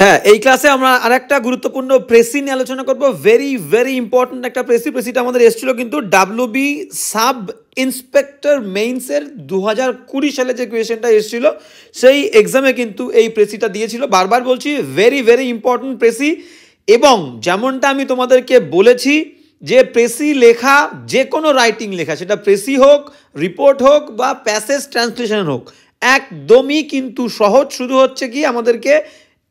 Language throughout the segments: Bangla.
হ্যাঁ, এই ক্লাসে আমরা আরেকটা গুরুত্বপূর্ণ প্রেসি নিয়ে আলোচনা করব। ভেরি ভেরি ইম্পর্ট্যান্ট একটা প্রেসিটা আমাদের এসেছিল কিন্তু ডাব্লিউবি সাব ইন্সপেক্টর মেইনসের 2020 সালে যে কোয়েশ্চেনটা এসেছিল সেই এক্সামে কিন্তু এই প্রেসিটা দিয়েছিল। বারবার বলছি ভেরি ভেরি ইম্পর্ট্যান্ট প্রেসি। এবং যেমনটা আমি তোমাদেরকে বলেছি যে প্রেসি লেখা, যে কোনো রাইটিং লেখা, সেটা প্রেসি হোক, রিপোর্ট হোক বা প্যাসেজ ট্রান্সলেশন হোক, একদমই কিন্তু সহজ। শুধু হচ্ছে কি আমাদেরকে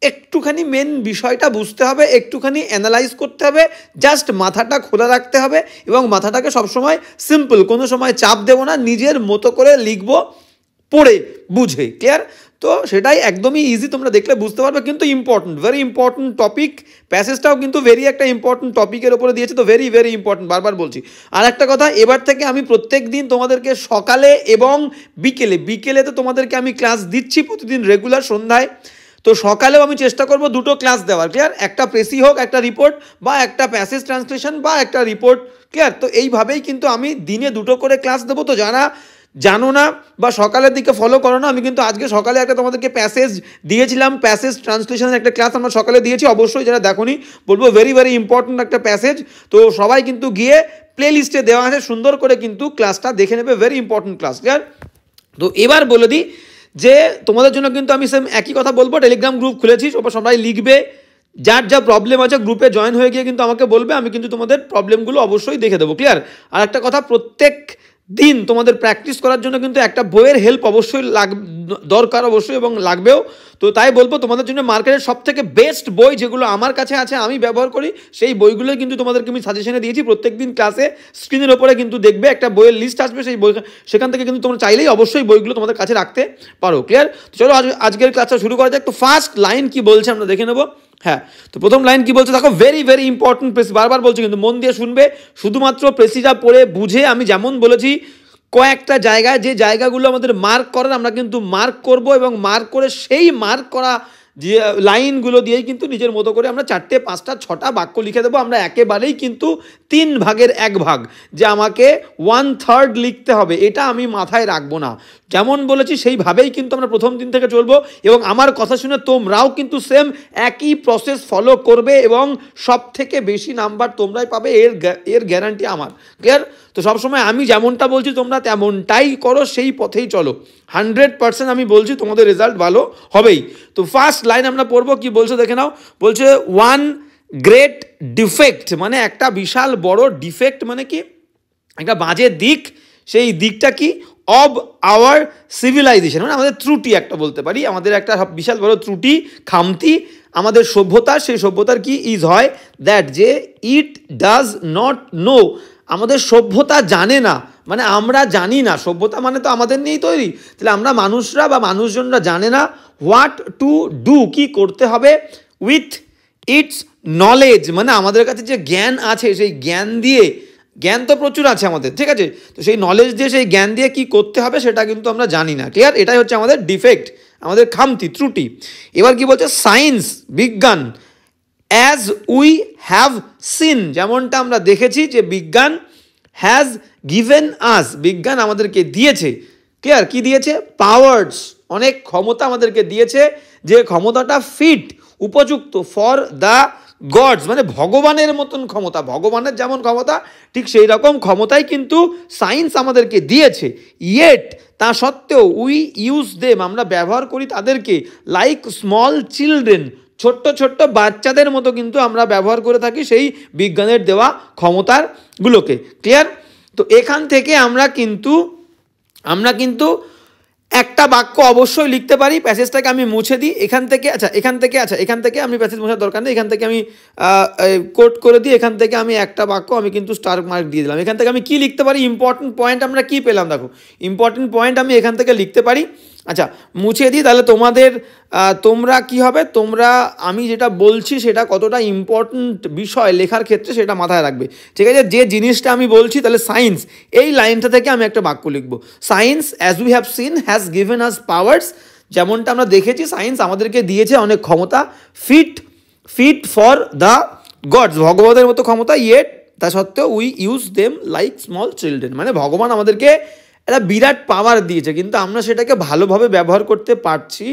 একটুখানি মেন বিষয়টা বুঝতে হবে, একটুখানি অ্যানালাইজ করতে হবে, জাস্ট মাথাটা খোলা রাখতে হবে এবং মাথাটাকে সবসময় সিম্পল, কোনো সময় চাপ দেবো না, নিজের মতো করে লিখবো পড়ে বুঝে। ক্লিয়ার? তো সেটাই একদমই ইজি, তোমরা দেখলে বুঝতে পারবে। কিন্তু ইম্পর্টেন্ট, ভেরি ইম্পর্টেন্ট টপিক। প্যাসেজটাও কিন্তু ভেরি একটা ইম্পর্টেন্ট টপিকের ওপরে দিয়েছে, তো ভেরি ভেরি ইম্পর্টেন্ট। বারবার বলছি। আর একটা কথা, এবার থেকে আমি প্রত্যেক দিন তোমাদেরকে সকালে এবং বিকেলে তো তোমাদেরকে আমি ক্লাস দিচ্ছি প্রতিদিন রেগুলার সন্ধ্যায়। তো সকালেও আমি চেষ্টা করব দুটো ক্লাস দেওয়ার। ক্লিয়ার? একটা প্রেসি হোক, একটা রিপোর্ট, বা একটা প্যাসেজ ট্রান্সলেশন বা একটা রিপোর্ট। ক্লিয়ার? তো এইভাবেই কিন্তু আমি দিনে দুটো করে ক্লাস দেবো। তো যারা জানো না বা সকালের দিকে ফলো করো না, আমি কিন্তু আজকে সকালে একটা তোমাদেরকে প্যাসেজ দিয়েছিলাম, প্যাসেজ ট্রান্সলেশনের একটা ক্লাস আমরা সকালে দিয়েছি। অবশ্যই যারা দেখোনি বলবো ভেরি ভেরি ইম্পর্ট্যান্ট একটা প্যাসেজ। তো সবাই কিন্তু গিয়ে প্লে লিস্টে দেওয়া আছে, সুন্দর করে কিন্তু ক্লাসটা দেখে নেবে। Very important class. ক্লিয়ার? তো এবার বলে দিই যে তোমাদের জন্য কিন্তু আমি সেম একই কথা বলবো। টেলিগ্রাম গ্রুপ খুলেছি, সবাই লিখবে, যার যা প্রবলেম আছে গ্রুপে জয়েন হয়ে গিয়ে কিন্তু আমাকে বলবে, আমি কিন্তু তোমাদের প্রবলেমগুলো অবশ্যই দেখে দেবো। ক্লিয়ার? আর একটা কথা, প্রত্যেক দিন তোমাদের প্র্যাকটিস করার জন্য কিন্তু একটা বইয়ের হেল্প অবশ্যই দরকার, অবশ্যই, এবং লাগবেও। তো তাই বলবো তোমাদের জন্য মার্কেটের সব থেকে বেস্ট বই যেগুলো আমার কাছে আছে, আমি ব্যবহার করি, সেই বইগুলোই কিন্তু তোমাদেরকে আমি সাজেশনে দিয়েছি। প্রত্যেক দিন ক্লাসে স্ক্রিনের ওপরে কিন্তু দেখবে একটা বইয়ের লিস্ট আসবে, সেই বই, সেখান থেকে কিন্তু তোমরা চাইলেই অবশ্যই বইগুলো তোমাদের কাছে রাখতে পারো। ক্লিয়ার? চলো আজকের ক্লাসটা শুরু করা যাক। তো ফার্স্ট লাইন কি বলছে আমরা দেখে নেবো। হ্যাঁ, তো প্রথম লাইন কি বলছে দেখো, ভেরি ভেরি ইম্পর্টেন্ট প্রেসি। বারবার বলছি কিন্তু মন দিয়ে শুনবে, শুধুমাত্র প্রেসিটা পড়ে বুঝে। আমি যেমন বলেছি কয়েকটা জায়গায়, যে জায়গাগুলো আমাদের মার্ক করার, আমরা কিন্তু মার্ক করব এবং মার্ক করে সেই মার্ক করা যে লাইনগুলো দিয়েই কিন্তু নিজের মতো করে আমরা 4টে 5টা 6টা বাক্য লিখে দেবো। আমরা একেবারেই কিন্তু 3 ভাগের 1 ভাগ, যে আমাকে 1/3 লিখতে হবে, এটা আমি মাথায় রাখবো না। যেমন বলেছি সেইভাবেই কিন্তু আমরা প্রথম দিন থেকে চলবো, এবং আমার কথা শুনে তোমরাও কিন্তু সেম একই প্রসেস ফলো করবে এবং সব থেকে বেশি নাম্বার তোমরাই পাবে, এর গ্যারান্টি আমার। ক্লিয়ার? তো সবসময় আমি যেমনটা বলছি তোমরা তেমনটাই করো, সেই পথেই চলো। 100% আমি বলছি তোমাদের রেজাল্ট ভালো হবেই। তো ফার্স্ট লাইন আমরা পড়বো, কি বলছে দেখে নাও। বলছে ওয়ান গ্রেট ডিফেক্ট, মানে একটা বিশাল বড় ডিফেক্ট, মানে কি একটা বাজে দিক। সেই দিকটা কি? অব আওয়ার সিভিলাইজেশন, মানে আমাদের ত্রুটি একটা বলতে পারি, আমাদের একটা বিশাল বড় ত্রুটি, খামতি আমাদের সভ্যতা। সেই সভ্যতার কি ইজ হয় দ্যাট, যে ইট ডাজ নট নো, আমাদের সভ্যতা জানে না, মানে আমরা জানি না। সভ্যতা মানে তো আমাদের নিয়েই তৈরি, তাহলে আমরা মানুষরা বা মানুষজনরা জানে না হোয়াট টু ডু, কি করতে হবে, উইথ ইটস নলেজ, মানে আমাদের কাছে যে জ্ঞান আছে সেই জ্ঞান দিয়ে, জ্ঞান তো প্রচুর আছে আমাদের, ঠিক আছে, তো সেই নলেজ দিয়ে, সেই জ্ঞান দিয়ে কি করতে হবে সেটা কিন্তু আমরা জানি না। ক্লিয়ার? এটাই হচ্ছে আমাদের ডিফেক্ট, আমাদের খামতি, ত্রুটি। এবার কি বলছে, সায়েন্স, বিজ্ঞান, অ্যাজ উই হ্যাভ সিন, যেমনটা আমরা দেখেছি যে বিজ্ঞান, হ্যাজ গিভেন আস, বিজ্ঞান আমাদেরকে দিয়েছে। ক্লিয়ার? কি দিয়েছে? পাওয়ার্স, অনেক ক্ষমতা আমাদেরকে দিয়েছে, যে ক্ষমতাটা ফিট, উপযুক্ত, ফর দ্য গডস, মানে ভগবানের মতন ক্ষমতা, ভগবানের যেমন ক্ষমতা ঠিক সেই রকম ক্ষমতাই কিন্তু সায়েন্স আমাদেরকে দিয়েছে। ইয়েট, তা সত্ত্বেও, উই ইউজ দেম, আমরা ব্যবহার করি তাদেরকে, লাইক স্মল চিলড্রেন, ছোট্ট ছোট্ট বাচ্চাদের মতো কিন্তু আমরা ব্যবহার করে থাকি সেই বিজ্ঞানের দেওয়া ক্ষমতারগুলোকে। ক্লিয়ার? তো এখান থেকে আমরা কিন্তু একটা বাক্য অবশ্যই লিখতে পারি। প্যাসেজটাকে আমি মুছে দিই এখান থেকে। এখান থেকে আমি প্যাসেজ মোছার দরকার নেই, এখান থেকে আমি কোট করে দিই। এখান থেকে আমি একটা বাক্য আমি কিন্তু স্টার মার্ক দিয়ে দিলাম। এখান থেকে আমি কি লিখতে পারি, ইম্পর্টেন্ট পয়েন্ট আমরা কি পেলাম দেখো, ইম্পর্টেন্ট পয়েন্ট আমি এখান থেকে লিখতে পারি। আচ্ছা, মুছে দিই, তাহলে তোমরা কি হবে, তোমরা আমি যেটা বলছি সেটা কতটা ইম্পর্টেন্ট বিষয় লেখার ক্ষেত্রে সেটা মাথায় রাখবে। ঠিক আছে? যে জিনিসটা আমি বলছি, তাহলে সায়েন্স, এই লাইনটা থেকে আমি একটা বাক্য লিখবো। Science, as we have seen, has given us powers, যেমনটা আমরা দেখেছি সায়েন্স আমাদেরকে দিয়েছে অনেক ক্ষমতা। ফিট ফর দ্য গডস, ভগবানের মতো ক্ষমতা। ইয়েট, তা সত্ত্বেও, we use them like small children, মানে ভগবান আমাদেরকে একটা বিরাট পাওয়ার দিয়েছে, কিন্তু আমরা সেটাকে ভালোভাবে ব্যবহার করতে পারছি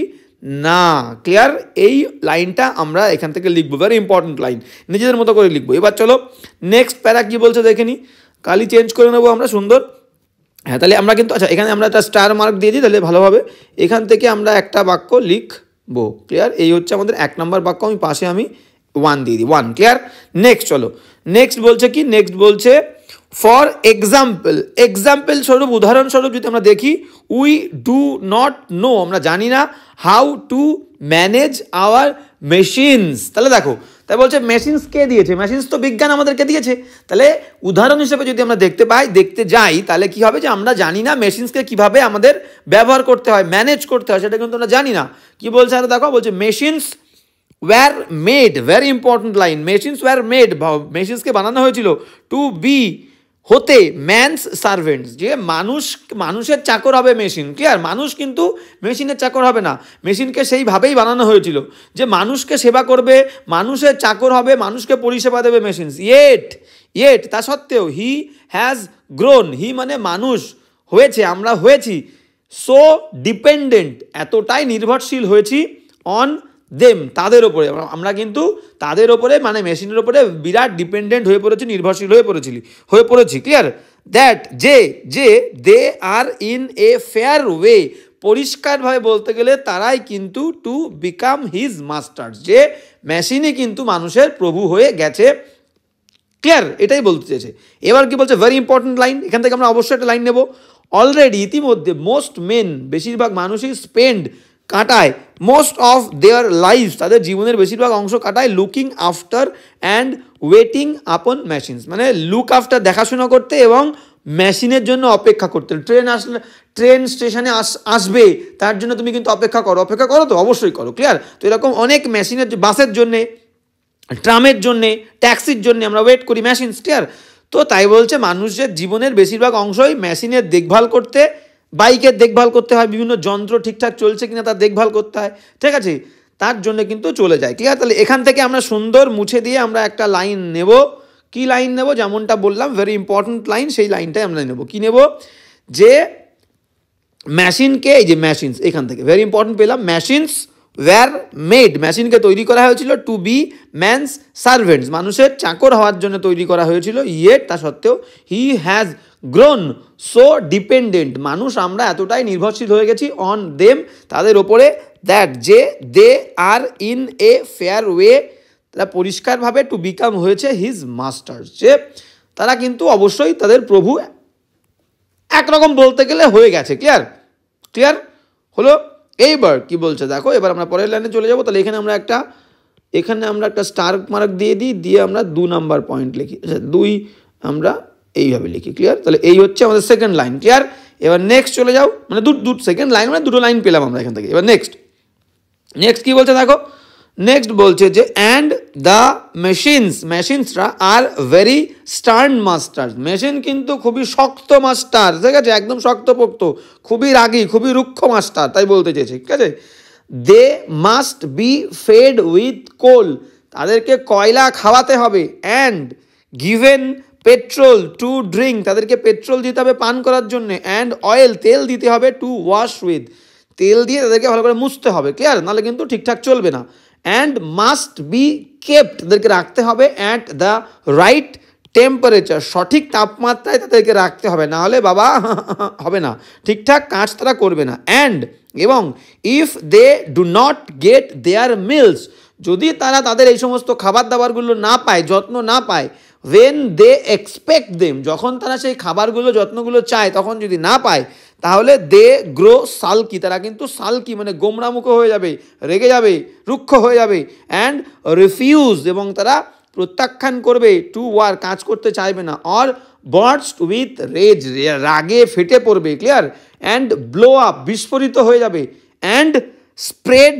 না। ক্লিয়ার? এই লাইনটা আমরা এখান থেকে লিখবো, ভেরি ইম্পর্টেন্ট লাইন, নিজেদের মতো করে লিখবো। এবার চলো নেক্সট প্যারা কি বলছে দেখে নি, কালি চেঞ্জ করে নেবো আমরা, সুন্দর। হ্যাঁ, তাহলে আমরা কিন্তু আচ্ছা এখানে আমরা একটা স্টার মার্ক দিয়ে দিই, তাহলে ভালোভাবে এখান থেকে আমরা একটা বাক্য লিখবো। ক্লিয়ার? এই হচ্ছে আমাদের 1 নম্বর বাক্য, আমি পাশে আমি 1 দিয়ে দিই, 1। ক্লিয়ার? নেক্সট চলো, নেক্সট বলছে কি, নেক্সট বলছে ফর এক্সাম্পল, এক্সাম্পল স্বরূপ, উদাহরণস্বরূপ যদি আমরা দেখি, উই ডু নট নো, আমরা জানি না, how to manage hour machines. তাহলে দেখো, তাই বলছে মেশিনস কে দিয়েছে? মেশিনস তো বিজ্ঞান আমাদেরকে দিয়েছে। তাহলে উদাহরণ হিসেবে যদি আমরা দেখতে যাই, তাহলে কি হবে যে আমরা জানি না মেশিনসকে কিভাবে আমাদের ব্যবহার করতে হয়, ম্যানেজ করতে হয়, সেটা কিন্তু আমরা জানি না। কি বলছে আর দেখো, বলছে machines were made, very important line, machines were made, মেশিনসকে বানানো হয়েছিল টু বি, হতে, ম্যানস সার্ভেন্টস, যে মানুষের চাকর হবে মেশিন। ক্লিয়ার? মানুষ কিন্তু মেশিনের চাকর হবে না, মেশিনকে সেইভাবেই বানানো হয়েছিল যে মানুষকে সেবা করবে, মানুষের চাকর হবে, মানুষকে পরিষেবা দেবে মেশিনস। ইয়েট তা সত্ত্বেও, হি হ্যাজ গ্রোন, হি মানে মানুষ হয়েছে, আমরা হয়েছি, সো ডিপেন্ডেন্ট, এতটাই নির্ভরশীল হয়েছি, অন দেম, তাদের ওপরে, আমরা কিন্তু তাদের ওপরে মানে মেশিনের ওপরে বিরাট ডিপেন্ডেন্ট হয়ে পড়েছি, নির্ভরশীল হয়ে পড়েছি। ক্লিয়ার? দ্যাট যে দে are in a fair way, পরিষ্কারভাবে বলতে গেলে তারাই কিন্তু টু বিকাম হিজ মাস্টার্স, যে মেশিনই কিন্তু মানুষের প্রভু হয়ে গেছে। ক্লিয়ার? এটাই বলতে চেয়েছে। এবার কি বলছে, ভেরি ইম্পর্টেন্ট লাইন, এখান থেকে আমরা অবশ্যই একটা লাইন নেব। অলরেডি, ইতিমধ্যে, মোস্ট মেন, বেশিরভাগ মানুষই স্পেন্ড, কাটায়, মোস্ট অফ দেয়ার লাইফ, তাদের জীবনের বেশিরভাগ অংশ কাটায়, লুকিং আফটার অ্যান্ড ওয়েটিং আপন মেশিনস, মানে লুক আফটার, দেখাশোনা করতে, এবং মেশিনের জন্য অপেক্ষা করতে। ট্রেন স্টেশনে আসবে, তার জন্য তুমি কিন্তু অপেক্ষা করো তো, অবশ্যই করো। ক্লিয়ার? তো এরকম অনেক মেশিনের, বাসের জন্যে, ট্রামের জন্যে, ট্যাক্সির জন্যে আমরা ওয়েট করি, মেশিনস। ক্লিয়ার? তো তাই বলছে মানুষের জীবনের বেশিরভাগ অংশই মেশিনের দেখভাল করতে, বাইকের দেখভাল করতে হয়, বিভিন্ন যন্ত্র ঠিকঠাক চলছে কিনা তার দেখভাল করতে হয়, ঠিক আছে, তার জন্য কিন্তু চলে যায়। ক্লিয়ার? তাহলে এখান থেকে আমরা সুন্দর মুছে দিয়ে আমরা একটা লাইন নেব। কি লাইন নেব? যেমনটা বললাম, ভেরি ইম্পর্টেন্ট লাইন, সেই লাইনটাই আমরা নেব। কি নেব? যে মেশিনকে, এই যে মেশিনস, এখান থেকে ভেরি ইম্পর্টেন্ট পেলাম, মেশিনস ওয়্যার মেড, মেশিনকে তৈরি করা হয়েছিল টু বি ম্যানস সার্ভেন্টস, মানুষের চাকর হওয়ার জন্য তৈরি করা হয়েছিল। ইয়েট তা সত্ত্বেও, he has grown so dependent, মানুষ আমরা এতটাই নির্ভরশীল হয়ে গেছি, অন দেম, তাদের ওপরে, দ্যাট যে দে are in a fair way, তারা পরিষ্কারভাবে টু বিকাম হয়েছে হিজ মাস্টার্স, যে তারা কিন্তু অবশ্যই তাদের প্রভু একরকম বলতে গেলে হয়ে গেছে। ক্লিয়ার হলো? এইবার কি বলছে দেখো, এবার আমরা পরের লাইনে চলে যাবো। তাহলে এখানে আমরা একটা স্টার মার্ক দিয়ে আমরা 2 নাম্বার পয়েন্ট লিখি, আচ্ছা 2 আমরা এইভাবে লিখি। ক্লিয়ার? তাহলে এই হচ্ছে আমাদের সেকেন্ড লাইন। ক্লিয়ার? এবার নেক্সট চলে যাও, মানে সেকেন্ড লাইন মানে 2টো লাইন পেলাম আমরা এখান থেকে। এবার নেক্সট কি বলছে দেখো, নেক্সট বলছে যে অ্যান্ড দ্য মেশিনসরা আর ভেরি স্টার্ন মাস্টার, মেশিন কিন্তু খুবই শক্ত মাস্টার, ঠিক আছে, একদম শক্তপোক্ত, খুবই রাগী, খুবই রুক্ষ মাস্টার, তাই বলতে চেয়েছে। ঠিক আছে? They must be fed with coal, তাদেরকে কয়লা খাওয়াতে হবে, and given petrol to drink, তাদেরকে পেট্রোল দিতে হবে পান করার জন্য, অ্যান্ড অয়েল, তেল দিতে হবে, টু ওয়াশ উইথ, তেল দিয়ে তাদেরকে ভালো করে মুছতে হবে। ক্লিয়ার? নাহলে কিন্তু ঠিকঠাক চলবে না। অ্যান্ড মাস্ট বি কেপ্ট, তাদেরকে রাখতে হবে, অ্যাট দ্য রাইট টেম্পারেচার, সঠিক তাপমাত্রায় তাদেরকে রাখতে হবে, না হলে বাবা হবে না, ঠিকঠাক কাজ তারা করবে না। অ্যান্ড এবং if they do not get their meals, যদি তারা তাদের এই সমস্ত খাবার দাবারগুলো না পায়, যত্ন না পায়, ওয়েন দে এক্সপেক্ট দেম, যখন তারা সেই খাবারগুলো যত্নগুলো চায় তখন যদি না পায়, তাহলে দে গ্রো সালকি, তারা কিন্তু সালকি মানে গোমরামুখো হয়ে যাবে, রেগে যাবে, রুক্ষ হয়ে যাবে। অ্যান্ড রিফিউজ, এবং তারা প্রত্যাখ্যান করবে, টু ওয়ার, কাজ করতে চাইবে না, অর বার্স্ট উইথ রেজ, রাগে ফেটে পড়বে। ক্লিয়ার? অ্যান্ড ব্লো আপ, বিস্ফোরিত হয়ে যাবে। অ্যান্ড স্প্রেড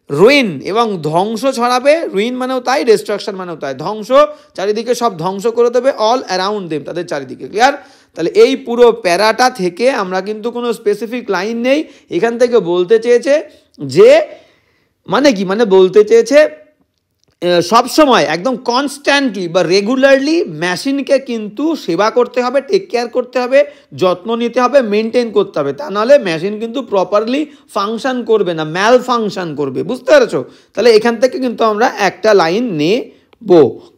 রুইন, এবং ধ্বংস ছড়াবে, রুইন মানেও তাই, ডিস্ট্রাকশন মানেও তাই, ধ্বংস, চারিদিকে সব ধ্বংস করে দেবে, অল অ্যারাউন্ড দেম, তাদের চারিদিকে। ক্লিয়ার? তাহলে এই পুরো প্যারাটা থেকে আমরা কিন্তু কোনো স্পেসিফিক লাইন নেই, এখান থেকে বলতে চেয়েছে যে মানে কি, মানে বলতে চেয়েছে সবসময় একদম কনস্ট্যান্টলি বা রেগুলারলি মেশিনকে কিন্তু সেবা করতে হবে, টেক কেয়ার করতে হবে, যত্ন নিতে হবে, মেনটেন করতে হবে, তা নাহলে মেশিন কিন্তু প্রপারলি ফাংশন করবে না, ম্যাল ফাংশন করবে। বুঝতে পেরেছো? তাহলে এখান থেকে কিন্তু আমরা একটা লাইন নেব।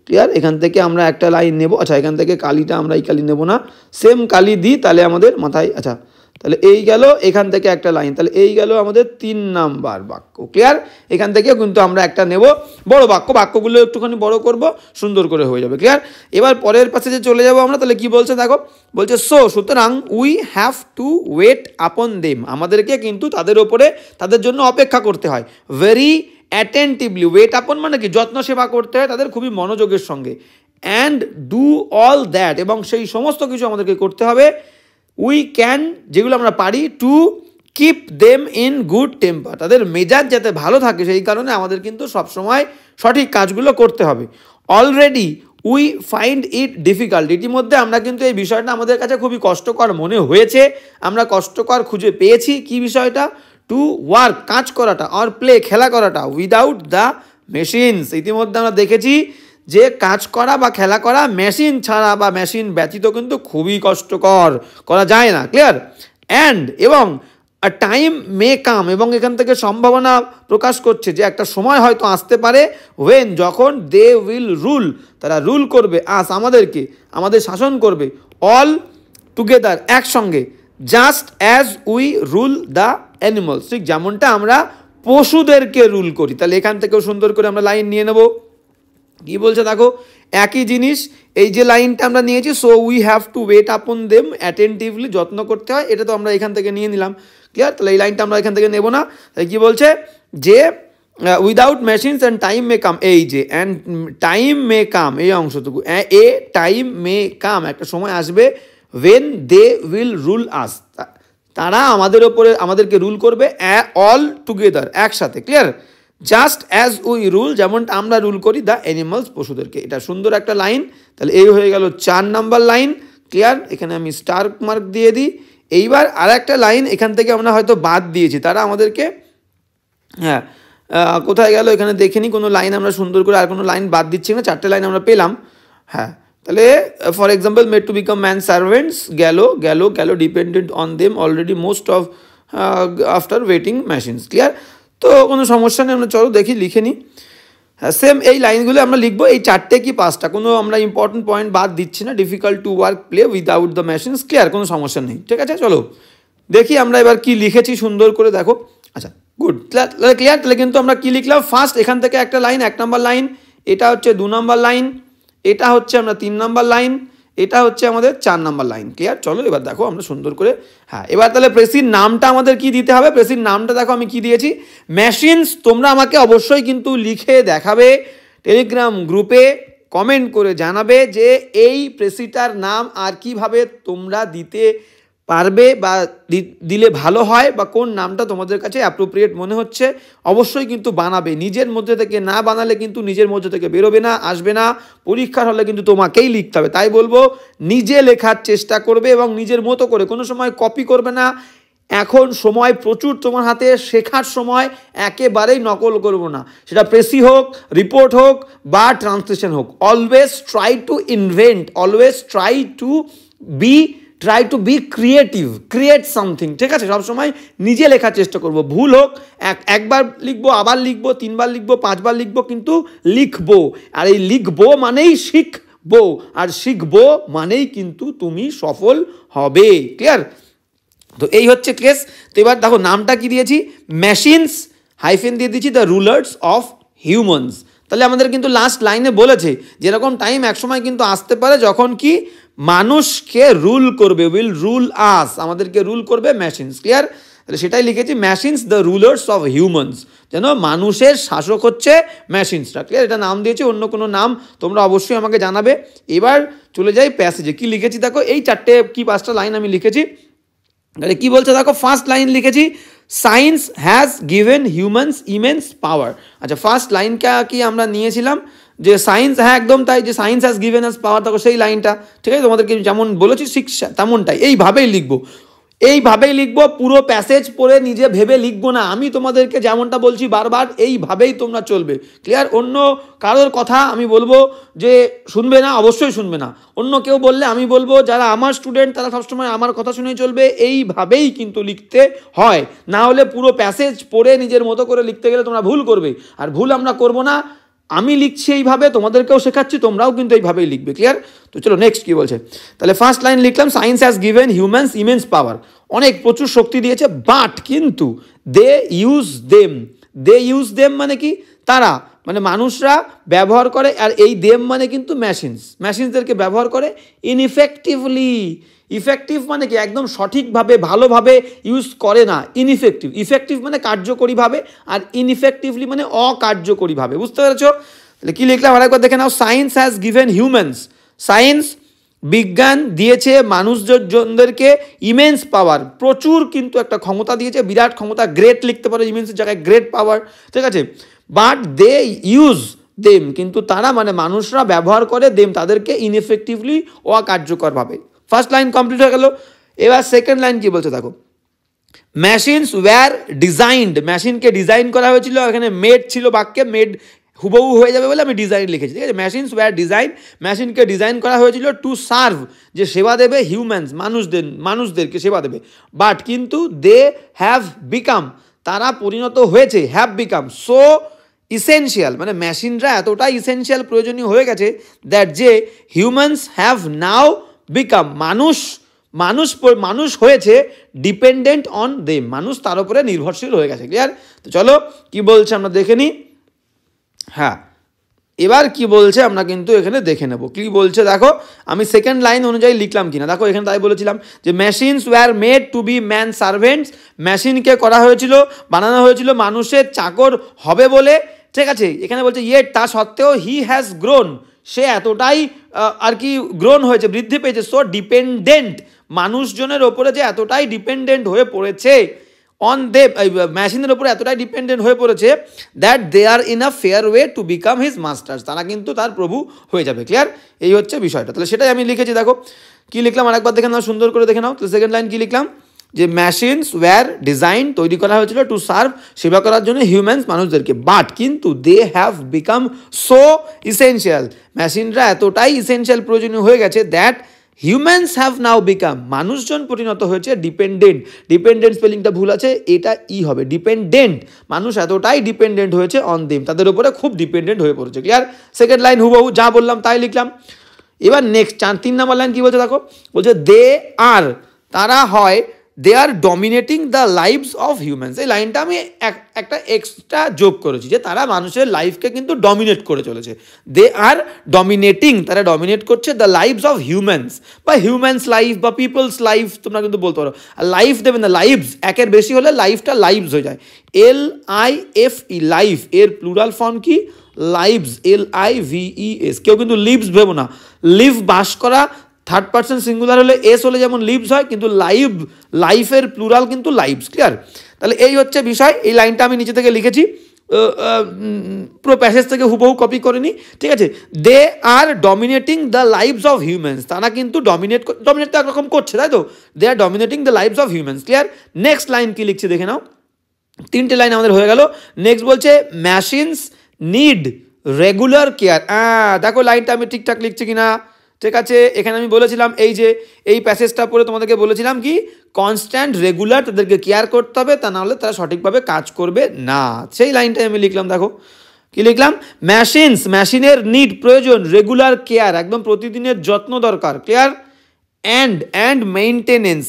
ক্লিয়ার? এখান থেকে আমরা একটা লাইন নেব। আচ্ছা, এখান থেকে কালিটা আমরা এই কালি নেব না, সেম কালি দিই, তাহলে আমাদের মাথায়, আচ্ছা তাহলে এই গেল, এখান থেকে একটা লাইন, তাহলে এই গেল আমাদের 3 নাম্বার বাক্য। ক্লিয়ার? এখান থেকেও কিন্তু আমরা একটা নেব বড় বাক্য, বাক্যগুলো একটুখানি বড় করব, সুন্দর করে হয়ে যাবে। ক্লিয়ার? এবার পরের পাশে যে চলে যাব আমরা, তাহলে কি বলছে দেখো, বলছে সুতরাং we have to wait upon them, আমাদেরকে কিন্তু তাদের ওপরে, তাদের জন্য অপেক্ষা করতে হয়। ভেরি অ্যাটেন্টিভলি, ওয়েট আপন মানে কি, যত্ন সেবা করতে হয় তাদের খুবই মনোযোগের সঙ্গে। অ্যান্ড ডু অল দ্যাট, এবং সেই সমস্ত কিছু আমাদেরকে করতে হবে, উই ক্যান, যেগুলো আমরা পারি, to keep them in good temper, তাদের মেজাজ যাতে ভালো থাকে সেই কারণে আমাদের কিন্তু সবসময় সঠিক কাজগুলো করতে হবে। Already we find it difficult, ইতিমধ্যে আমরা কিন্তু এই বিষয়টা আমাদের কাছে খুবই কষ্টকর মনে হয়েছে, আমরা কষ্টকর খুঁজে পেয়েছি। কি বিষয়টা? টু ওয়ার্ক, কাজ করাটা, অর প্লে, খেলা করাটা, উইদাউট দ্য মেশিনস, ইতিমধ্যে আমরা দেখেছি যে কাজ করা বা খেলা করা মেশিন ছাড়া বা মেশিন ব্যতীত কিন্তু খুবই কষ্টকর, করা যায় না। ক্লিয়ার? অ্যান্ড, এবং আ টাইম মে কাম, এবং এখান থেকে সম্ভাবনা প্রকাশ করছে যে একটা সময় হয়তো আসতে পারে, ওয়েন, যখন, দে উইল রুল, তারা রুল করবে, আমাদেরকে, আমাদের শাসন করবে, অল টুগেদার, একসঙ্গে, just as we rule the animals, ঠিক যেমনটা আমরা পশুদেরকে রুল করি। তাহলে এখান থেকেও সুন্দর করে আমরা লাইন নিয়ে নেব। কি বলছে দেখো, একই জিনিস, এই যে লাইনটা আমরা নিয়েছি, so we have to wait upon them attentively, যত্ন করতে হয়, এটা তো আমরা এখান থেকে নিয়ে নিলাম। ক্লিয়ার? তাহলে এই লাইনটা আমরা এখান থেকে নেব না। তাই কি বলছে যে উইদাউট মেশিনস অ্যান্ড টাইম মে কাম, এই যে অ্যান্ড টাইম মে কাম, এই অংশটুকু, এ টাইম মে কাম, একটা সময় আসবে, ওয়েন দে উইল রুল আস, তারা আমাদের ওপরে, আমাদেরকে রুল করবে, অল টুগেদার, একসাথে। Clear? Just as we rule, যেমনটা আমরা রুল করি, দ্য অ্যানিমালস, পশুদেরকে। এটা সুন্দর একটা লাইন। তাহলে এই হয়ে গেল 4 নাম্বার লাইন। ক্লিয়ার? এখানে আমি স্টার মার্ক দিয়ে দিই। এইবার আর একটা লাইন এখান থেকে আমরা হয়তো বাদ দিয়েছি, তারা আমাদেরকে, হ্যাঁ কোথায় গেল, এখানে দেখিনি কোনো লাইন আমরা সুন্দর করে, আর কোনো লাইন বাদ দিচ্ছি না, 4টে লাইন আমরা পেলাম। হ্যাঁ, তাহলে for example, made to become man servants, গেল, dependent on them already most of after waiting machines. Clear? তো কোনো সমস্যা নেই, আমরা চলো দেখি, লিখে নিই। হ্যাঁ, সেম এই লাইনগুলো আমরা লিখবো, এই 4টে কি 5টা, কোনো আমরা ইম্পর্টেন্ট পয়েন্ট বাদ দিচ্ছি না। Difficult to work play without the machines. Clear? কোনো সমস্যা নেই। ঠিক আছে, চলো দেখি আমরা এবার কি লিখেছি, সুন্দর করে দেখো। আচ্ছা, গুড। ক্লিয়ার? তাহলে কিন্তু আমরা কি লিখলাম, ফার্স্ট এখান থেকে একটা লাইন, 1 নাম্বার লাইন, এটা হচ্ছে 2 নাম্বার লাইন, এটা হচ্ছে আমরা 3 নাম্বার লাইন, এটা হচ্ছে আমাদের 4 নাম্বার লাইন। ক্লিয়ার? চলো এবার দেখো আমরা সুন্দর করে, হ্যাঁ এবার তাহলে প্রেসির নামটা আমাদের কি দিতে হবে, প্রেসির নামটা দেখো আমি কি দিয়েছি, মেশিনস। তোমরা আমাকে অবশ্যই কিন্তু লিখে দেখাবে, টেলিগ্রাম গ্রুপে কমেন্ট করে জানাবে যে এই প্রেসিটার নাম আর কিভাবে তোমরা দিতে পারবে বা দিলে ভালো হয়, বা কোন নামটা তোমাদের কাছে অ্যাপ্রোপ্রিয়েট মনে হচ্ছে, অবশ্যই কিন্তু বানাবে। নিজের মধ্যে থেকে না বানালে কিন্তু নিজের মধ্যে থেকে বেরোবে না, আসবে না। পরীক্ষার হলে কিন্তু তোমাকেই লিখতে হবে। তাই বলবো, নিজে লেখার চেষ্টা করবে এবং নিজের মতো করে, কোনো সময় কপি করবে না। এখন সময় প্রচুর তোমার হাতে, শেখার সময়, একেবারেই নকল করবো না, সেটা প্রেসি হোক, রিপোর্ট হোক বা ট্রান্সলেশন হোক। Always try to invent, always try to be creative, create something. ঠিক আছে? সবসময় নিজে লেখার চেষ্টা করব। ভুল হোক, একবার লিখবো, আবার লিখবো, 3বার লিখবো, 5বার লিখবো, কিন্তু লিখবো। আর এই লিখবো মানেই শিখবো, আর শিখবো মানেই কিন্তু তুমি সফল হবে। ক্লিয়ার? তো এই হচ্ছে কেস। তো এবার দেখো নামটা কি দিয়েছি, মেশিনস, হাইফেন দিয়ে দিচ্ছি দ্য রুলার্স অফ হিউম্যানস। তাহলে আমাদের কিন্তু লাস্ট লাইনে বলেছে যেরকম টাইম একসময় কিন্তু আসতে পারে যখন কি মানুষকে রুল করবে, উইল রুল আস, আমাদেরকে রুল করবে মেশিনস। ক্লিয়ার? তাহলে সেটাই লিখেছি, machines the rulers of humans, যেন মানুষের শাসক হচ্ছে মেশিনসরা। ক্লিয়ার? এটা নাম দিয়েছি, অন্য কোনো নাম তোমরা অবশ্যই আমাকে জানাবে। এবার চলে যাই প্যাসেজে, কি লিখেছি দেখো, এই 4টে কি 5টা লাইন আমি লিখেছি। আরে কি বলছে দেখো, ফার্স্ট লাইন লিখেছি, science has given humans immense power. আচ্ছা, ফার্স্ট লাইনটা কি আমরা নিয়েছিলাম যে সায়েন্স, হ্যাঁ একদম তাই, যে সায়েন্স হ্যাজ গিভেন আস পাওয়ার, দেখো সেই লাইনটা। ঠিক আছে? তোমাদেরকে যেমন বলেছি শিক্ষা তেমনটাই, এইভাবেই লিখবো। এইভাবেই লিখবো, পুরো প্যাসেজ পড়ে নিজে ভেবে লিখবো না, আমি তোমাদেরকে যেমনটা বলছি বারবার এইভাবেই তোমরা চলবে। ক্লিয়ার? অন্য কারোর কথা আমি বলবো যে শুনবে না, অবশ্যই শুনবে না। অন্য কেউ বললে আমি বলবো যারা আমার স্টুডেন্ট তারা সবসময় আমার কথা শুনেই চলবে, এইভাবেই কিন্তু লিখতে হয়। না হলে পুরো প্যাসেজ পড়ে নিজের মতো করে লিখতে গেলে তোমরা ভুল করবে, আর ভুল আমরা করবো না। আমি লিখছি এইভাবে, তোমাদেরকেও শেখাচ্ছি, তোমরাও কিন্তু এইভাবেই লিখবে। ক্লিয়ার? তো চলো নেক্সট কি বলছে। তাহলে ফার্স্ট লাইন লিখলাম, science has given humans immense power, অনেক প্রচুর শক্তি দিয়েছে, বাট কিন্তু দে ইউজ দেম মানে কি? তারা মানে মানুষরা ব্যবহার করে, আর এই দেম মানে কিন্তু মেশিনসদেরকে ব্যবহার করে ইনইফেক্টিভলি। ইফেক্টিভ মানে কি? একদম সঠিকভাবে ভালোভাবে ইউজ করে না, ইফেক্টিভ মানে কার্যকরীভাবে, আর ইনইফেক্টিভলি মানে অকার্যকরীভাবে। বুঝতে পেরেছো? তাহলে কি লিখলাম আরেকবার দেখে নাও। Science has given humans, science বিজ্ঞান দিয়েছে মানুষজনদেরকে ইমেন্স পাওয়ার, প্রচুর কিন্তু একটা ক্ষমতা দিয়েছে, বিরাট ক্ষমতা। গ্রেট লিখতে পারো ইমেন্সের জায়গায়, গ্রেট পাওয়ার, ঠিক আছে। বাট দে ইউজ দেম, কিন্তু তারা মানে মানুষরা ব্যবহার করে দেম তাদেরকে ইনএফেক্টিভলি, অকার্যকরভাবে। ফার্স্ট লাইন কমপ্লিট হয়ে গেল। এবার সেকেন্ড লাইন কি বলছে দেখো। মেশিনস ওয়্যার ডিজাইনড, মেশিনকে ডিজাইন করা হয়েছিল, এখানে মেড ছিল বাক্যে, মেড হুবহু হয়ে যাবে বলে আমি ডিজাইন লিখেছি, ঠিক আছে। মেশিনস ওয়্যার ডিজাইন, মেশিনকে ডিজাইন করা হয়েছিল টু সার্ভ, যে সেবা দেবে, হিউম্যানস মানুষদেরকে সেবা দেবে। বাট কিন্তু দে হ্যাভ বিকাম, তারা পরিণত হয়েছে, হ্যাভ বিকাম সো ইসেনশিয়াল, মানে মেশিনরা এতটাই ইসেনশিয়াল প্রয়োজনীয় হয়ে গেছে, দ্যাট যে হিউম্যানস হ্যাভ নাও বিকাম, মানুষ হয়েছে ডিপেন্ডেন্ট অন দেম, মানুষ তার উপরে নির্ভরশীল হয়ে গেছে। ক্লিয়ার? তো চলো কি বলছে আমরা দেখে নিই। হ্যাঁ, এবার কি বলছে আমরা কিন্তু এখানে দেখে নেব কি বলছে। দেখো আমি সেকেন্ড লাইন অনুযায়ী লিখলাম কিনা দেখো। এখানে তাই বলেছিলাম যে machines were made to be man servants, মেশিনকে করা হয়েছিল, বানানো হয়েছিল মানুষের চাকর হবে বলে, ঠিক আছে। এখানে বলছে ইয়েট, তা সত্ত্বেও হি হ্যাজ গ্রোন, সে এতটাই আর কি গ্রোন হয়েছে, বৃদ্ধি পেয়েছে, সো ডিপেন্ডেন্ট, মানুষজনের ওপরে যে এতটাই ডিপেন্ডেন্ট হয়ে পড়েছে, অন দে মেশিনের ওপরে এতটাই ডিপেন্ডেন্ট হয়ে পড়েছে, that they are in a fair way to become his masters, তারা কিন্তু তার প্রভু হয়ে যাবে। ক্লিয়ার? এই হচ্ছে বিষয়টা। তাহলে সেটাই আমি লিখেছি। দেখো কি লিখলাম আরেকবার দেখে নাও, সুন্দর করে দেখে নাও। তো সেকেন্ড লাইন কি লিখলাম, যে মেশিনস ওয়্যার ডিজাইন, তৈরি করা হয়েছিল টু সার্ভ, সেবা করার জন্য, হিউম্যানস মানুষদেরকে, বাট কিন্তু they have become so essential, মেশিনরা এতটাই ইসেনশিয়াল প্রয়োজনীয় হয়ে গেছে, that humans have now become, মানুষজন পরিণত হয়েছে ডিপেন্ডেন্ট স্পেলিংটা ভুল আছে, এটা ই হবে ডিপেন্ডেন্ট, মানুষ এতটাই ডিপেন্ডেন্ট হয়েছে অন দেম, তাদের উপরে খুব ডিপেন্ডেন্ট হয়ে পড়েছে। ক্লিয়ার? সেকেন্ড লাইন হুবহু যা বললাম তাই লিখলাম। এবার নেক্সট 3 নম্বর লাইন কি বলছে দেখো। বলছে দে আর, তারা হয়, they are dominating the lives of humans. এই লাইনটা আমি একটা এক্সট্রা যোগ করেছি, যে তারা মানুষের লাইফকে কিন্তু ডমিনেট করে চলেছে। দে আর ডমিনেটিং, তারা ডমিনেট করছে দ্য লাইভস অফ হিউম্যানস, বা হিউম্যানস লাইফ বা পিপলস লাইফ তোমরা কিন্তু বলতে পারো। আর লাইফ দেবে না, লাইভস একের বেশি হলে লাইফটা লাইভস হয়ে যায়। LIFE, লাইফ, এর প্লুরাল ফর্ম কি? Lives, LIVES। কেউ কিন্তু লিভস ভেবো না, লিভ বাস করা, থার্ড পার্সন সিঙ্গুলার হলে এস হলে যেমন লিভস হয়, কিন্তু লাইফের প্লুরাল কিন্তু লাইভস। ক্লিয়ার? তাহলে এই হচ্ছে বিষয়। এই লাইনটা আমি নিচে থেকে লিখেছি, পুরো প্যাসেজ থেকে হুবহু কপি করিনি, ঠিক আছে। They are dominating the lives of humans, তারা কিন্তু ডমিনেট তো একরকম করছে, তাই তো। They are dominating the lives of humans. Clear? Next line কি লিখছে দেখে নাও। 3টে লাইন আমাদের হয়ে গেল। নেক্সট বলছে মেশিনস নিড রেগুলার কেয়ার। দেখো লাইনটা আমি ঠিকঠাক লিখছি কিনা, ঠিক আছে। এখানে আমি বলেছিলাম এই প্যাসেজটা পড়ে তোমাদেরকে বলেছিলাম কি, কনস্ট্যান্ট রেগুলার তাদেরকে কেয়ার করতে হবে, তা নাহলে তারা সঠিকভাবে কাজ করবে না। সেই লাইনটাই আমি লিখলাম। দেখো কি লিখলাম, মেশিনের নিড প্রয়োজন, রেগুলার কেয়ার একদম প্রতিদিনের যত্ন দরকার। ক্লিয়ার? অ্যান্ড মেইনটেনেন্স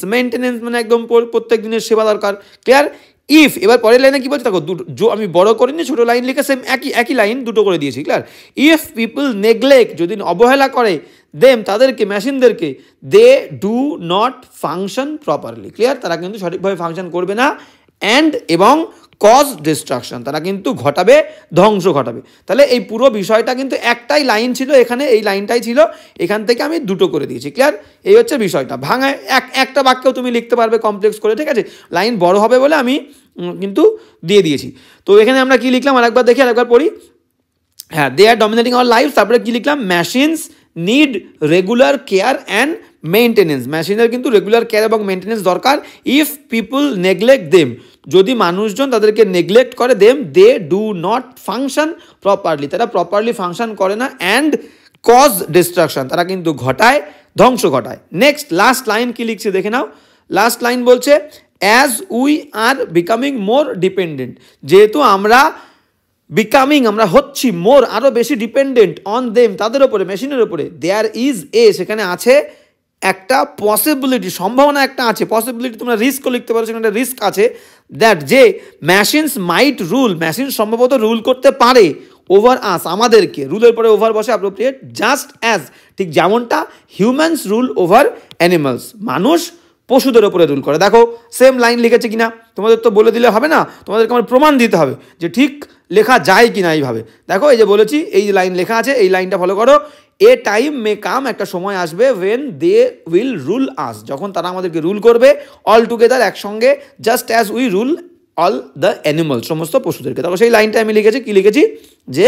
মানে একদম প্রত্যেক দিনের সেবা দরকার। ক্লিয়ার? ইফ, এবার পরের লাইনে কি বলছে দেখো, আমি বড় করিনি, ছোটো লাইন লিখে সেম একই লাইন দুটো করে দিয়েছি। ক্লিয়ার? ইফ পিপল নেগলেক্ট, যদি অবহেলা করে, দেম তাদেরকে, মেশিনদেরকে, they do not function properly. Clear? তারা কিন্তু সঠিকভাবে ফাংশন করবে না। এবং কজ ডিস্ট্রাকশন, তারা কিন্তু ধ্বংস ঘটাবে। তাহলে এই পুরো বিষয়টা কিন্তু একটাই লাইন ছিল, এখানে এই লাইনটাই ছিল, এখান থেকে আমি দুটো করে দিয়েছি। ক্লিয়ার? এই হচ্ছে বিষয়টা। ভাঙায় একটা বাক্যেও তুমি লিখতে পারবে কমপ্লেক্স করে, ঠিক আছে। লাইন বড় হবে বলে আমি কিন্তু দিয়ে দিয়েছি। তো এখানে আমরা কি লিখলাম আরেকবার দেখি, আরেকবার পড়ি। হ্যাঁ, they are dominating our life, তারপরে কি লিখলাম, machines need regular care and maintenance, মেশিনের কিন্তু রেগুলার কেয়ার এবং মেনটেনেন্স দরকার। ইফ পিপল নেগলেক্ট দেম, যদি মানুষজন তাদেরকে নেগলেক্ট করে, them they do not function properly, তারা প্রপারলি ফাংশন করে না, অ্যান্ড কজ ডিস্ট্রাকশন, তারা কিন্তু ঘটায়, ধ্বংস ঘটায়। নেক্সট লাস্ট লাইন কি লিখছে দেখে নাও। লাস্ট লাইন বলছে as we are becoming more dependent, যেহেতু আমরা আমরা হচ্ছি মোর, আরও বেশি ডিপেন্ডেন্ট, অন দেম, তাদের ওপরে, মেশিনের ওপরে, দেয়ার ইজ এ, সেখানে আছে একটা পসিবিলিটি, সম্ভাবনা একটা আছে, পসিবিলিটি, তোমরা রিস্কও লিখতে পারো, সেখানে একটা রিস্ক আছে, দ্যাট যে মেশিনস মাইট রুল, মেশিন সম্ভবত রুল করতে পারে, ওভার আস, আমাদেরকে, রুলের পরে ওভার বসে অ্যাপ্রোপ্রিয়েট, জাস্ট অ্যাজ, ঠিক যেমনটা হিউম্যানস রুল ওভার অ্যানিমালস, মানুষ পশুদের ওপরে রুল করে। দেখো সেম লাইন লিখেছে কিনা, তোমাদের তো বলে দিলে হবে না, তোমাদেরকে আমার প্রমাণ দিতে হবে যে ঠিক লেখা যায় কিনা এইভাবে। দেখো এই যে বলেছি, এই যে লাইন লেখা আছে, এই লাইনটা ফলো করো। এ টাইম মে কাম, একটা সময় আসবে, ওয়েন দে উইল রুল আস, যখন তারা আমাদেরকে রুল করবে, অল টুগেদার, একসঙ্গে, just as we rule all the animal, সমস্ত পশুদেরকে। দেখো সেই লাইনটা আমি লিখেছি, কি লিখেছি, যে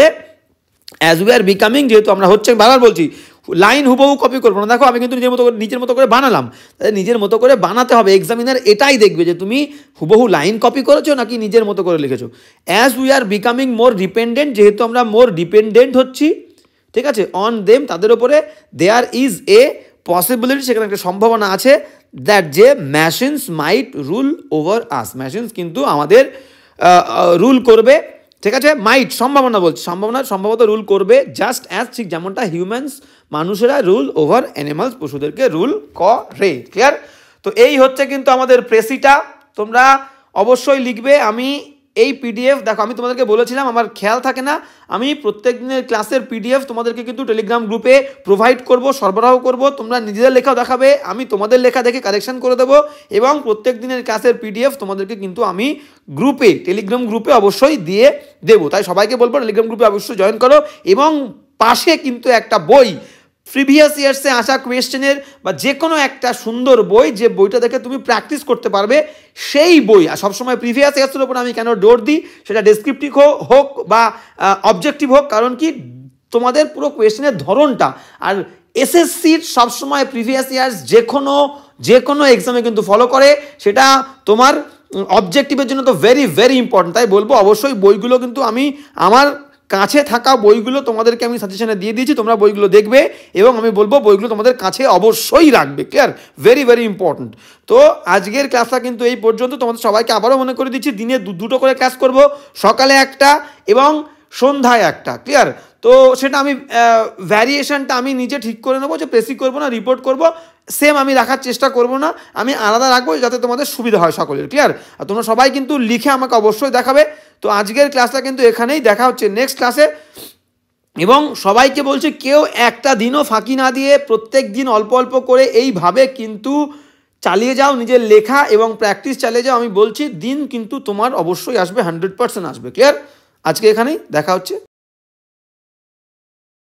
অ্যাজ উই আর বিকামিং, যেহেতু আমরা হচ্ছে, বারবার বলছি লাইন হুবহু কপি করবো না। দেখো আমি কিন্তু নিজের মতো করে বানালাম, তাহলে নিজের মতো করে বানাতে হবে, এক্সামিনার এটাই দেখবে যে তুমি হুবহু লাইন কপি করেছো নাকি নিজের মতো করে লিখেছো। As we are becoming more dependent, যেহেতু আমরা মোর ডিপেন্ডেন্ট হচ্ছি, ঠিক আছে, অন দেম, তাদের উপরে, দেয়ার ইজ এ পসিবিলিটি, সেখানে একটা সম্ভাবনা আছে, দ্যাট যে মেশিনস মাইট রুল ওভার আস, মেশিনস কিন্তু আমাদের রুল করবে, ঠিক আছে, মাইট, সম্ভাবনা বলছি, সম্ভবত রুল করবে, জাস্ট অ্যাজ, ঠিক যেমনটা হিউম্যানস, মানুষেরা রুল ওভার অ্যানিমালস, পশুদেরকে রুল করে। ক্লিয়ার? তো এই হচ্ছে কিন্তু আমাদের প্রেসিটা, তোমরা অবশ্যই লিখবে। আমি এই পিডিএফ, দেখো আমি তোমাদেরকে বলেছিলাম আমার খেয়াল থাকে না, আমি প্রত্যেক দিনের ক্লাসের পিডিএফ তোমাদেরকে কিন্তু টেলিগ্রাম গ্রুপে প্রোভাইড করব, সরবরাহ করব, তোমরা নিজেদের লেখাও দেখাবে, আমি তোমাদের লেখা দেখে কারেকশন করে দেবো, এবং প্রত্যেক দিনের ক্লাসের পিডিএফ তোমাদেরকে কিন্তু আমি গ্রুপে, টেলিগ্রাম গ্রুপে অবশ্যই দিয়ে দেবো। তাই সবাইকে বলবো টেলিগ্রাম গ্রুপে অবশ্যই জয়েন করো, এবং পাশে কিন্তু একটা বই, প্রিভিয়াস ইয়ার্সে আসা কোয়েশ্চেনের বা যে কোনো একটা সুন্দর বই, যে বইটা দেখে তুমি প্র্যাকটিস করতে পারবে, সেই বই। আর সবসময় প্রিভিয়াস ইয়ার্সের ওপর আমি কেন জোর দিই, সেটা ডেসক্রিপটিভ হোক বা অবজেক্টিভ হোক, কারণ কি তোমাদের পুরো কোয়েশ্চেনের ধরনটা, আর এসএসসির সবসময় প্রিভিয়াস ইয়ার্স যে কোনো এক্সামে কিন্তু ফলো করে, সেটা তোমার অবজেক্টিভের জন্য তো ভেরি ভেরি ইম্পর্টেন্ট। তাই বলবো অবশ্যই বইগুলো কিন্তু আমি আমার কাছে থাকা বইগুলো তোমাদেরকে আমি সাজেশনে দিয়ে দিয়েছি, তোমরা বইগুলো দেখবে, এবং আমি বলবো বইগুলো তোমাদের কাছে অবশ্যই রাখবে। ক্লিয়ার? Very very important. তো আজকের ক্লাসটা কিন্তু এই পর্যন্ত, তোমাদের সবাইকে আবারও মনে করে দিচ্ছি, দিনে দুটো করে ক্লাস করব, সকালে একটা এবং সন্ধ্যায় একটা। ক্লিয়ার? তো সেটা আমি ভ্যারিয়েশনটা আমি নিজে ঠিক করে নেবো, যে প্রেসি করবো না রিপোর্ট করব, সেম আমি রাখার চেষ্টা করব না, আমি আলাদা রাখবো যাতে তোমাদের সুবিধা হয় সকলের। ক্লিয়ার? আর তোমরা সবাই কিন্তু লিখে আমাকে অবশ্যই দেখাবে। তো আজকের ক্লাসটা কিন্তু এখানেই, দেখা হচ্ছে নেক্সট ক্লাসে। এবং সবাইকে বলছি, কেউ একটা দিনও ফাঁকি না দিয়ে প্রত্যেক দিন অল্প অল্প করে এইভাবে কিন্তু চালিয়ে যাও, নিজের লেখা এবং প্র্যাকটিস চালিয়ে যাও। আমি বলছি দিন কিন্তু তোমার অবশ্যই আসবে, 100% আসবে। ক্লিয়ার? আজকে এখানেই দেখা হচ্ছে।